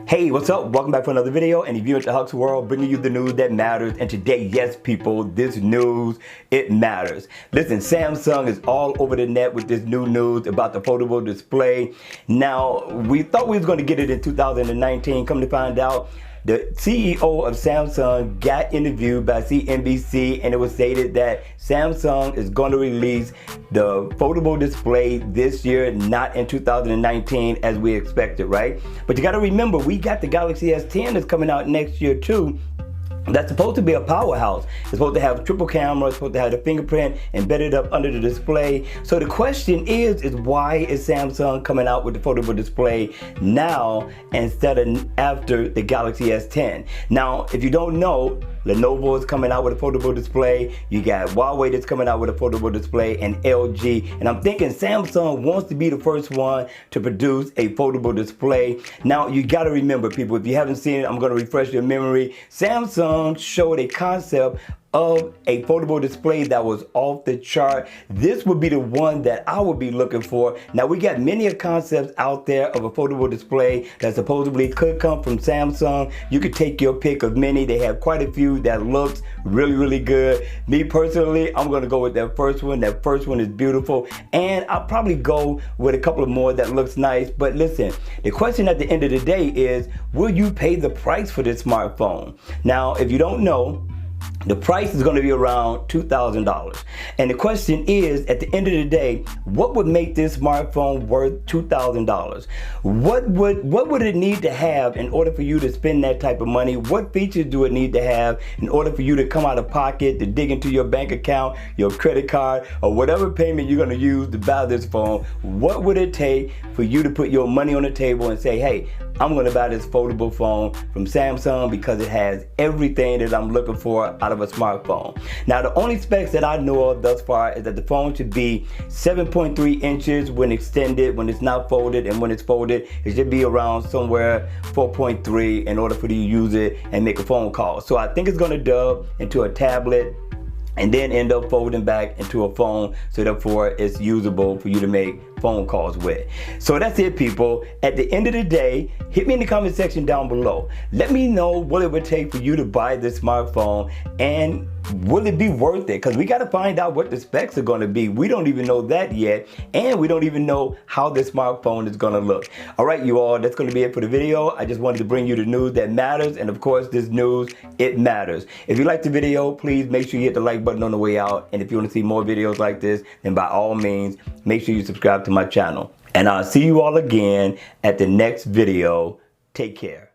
Hey, what's up? Welcome back for another video, and if you're into Huck's World, bringing you the news that matters. And today, yes, people, this news, it matters. Listen, Samsung is all over the net with this new news about the foldable display. Now, we thought we was going to get it in 2019. Come to find out, the CEO of Samsung got interviewed by CNBC, and it was stated that Samsung is going to release the foldable display this year, not in 2019 as we expected, right? But you got to remember, we got the Galaxy S10 that's coming out next year too. That's supposed to be a powerhouse. It's supposed to have triple cameras, it's supposed to have the fingerprint embedded up under the display. So the question is why is Samsung coming out with the foldable display now instead of after the Galaxy S10? Now, if you don't know, Lenovo is coming out with a foldable display. You got Huawei that's coming out with a foldable display, and LG. And I'm thinking Samsung wants to be the first one to produce a foldable display. Now, you got to remember, people, if you haven't seen it, I'm going to refresh your memory. Samsung showed a concept of a foldable display that was off the chart. This would be the one that I would be looking for. Now, we got many concepts out there of a foldable display that supposedly could come from Samsung. You could take your pick of many. They have quite a few that looks really good. Me personally, I'm gonna go with that first one. That first one is beautiful, and I'll probably go with a couple of more that looks nice. But listen, the question at the end of the day is, will you pay the price for this smartphone? Now, if you don't know, the price is going to be around $2,000. And the question is, at the end of the day, what would make this smartphone worth $2,000? What would it need to have in order for you to spend that type of money? What features do it need to have in order for you to come out of pocket, to dig into your bank account, your credit card, or whatever payment you're going to use to buy this phone? What would it take for you to put your money on the table and say, hey, I'm going to buy this foldable phone from Samsung because it has everything that I'm looking for out of a smartphone? Now, the only specs that I know of thus far is that the phone should be 7.3 inches when extended, when it's not folded, and when it's folded, it should be around somewhere 4.3 in order for you to use it and make a phone call. So I think it's going to dub into a tablet and then end up folding back into a phone, so therefore it's usable for you to make phone calls with. So that's it, people. At the end of the day, hit me in the comment section down below. Let me know what it would take for you to buy this smartphone, and will it be worth it? Because we got to find out what the specs are going to be. We don't even know that yet, and we don't even know how this smartphone is going to look. All right, you all, that's going to be it for the video. I just wanted to bring you the news that matters, and of course, this news, it matters. If you liked the video, please make sure you hit the like button on the way out, and if you want to see more videos like this, then by all means, make sure you subscribe to my channel. And I'll see you all again at the next video. Take care.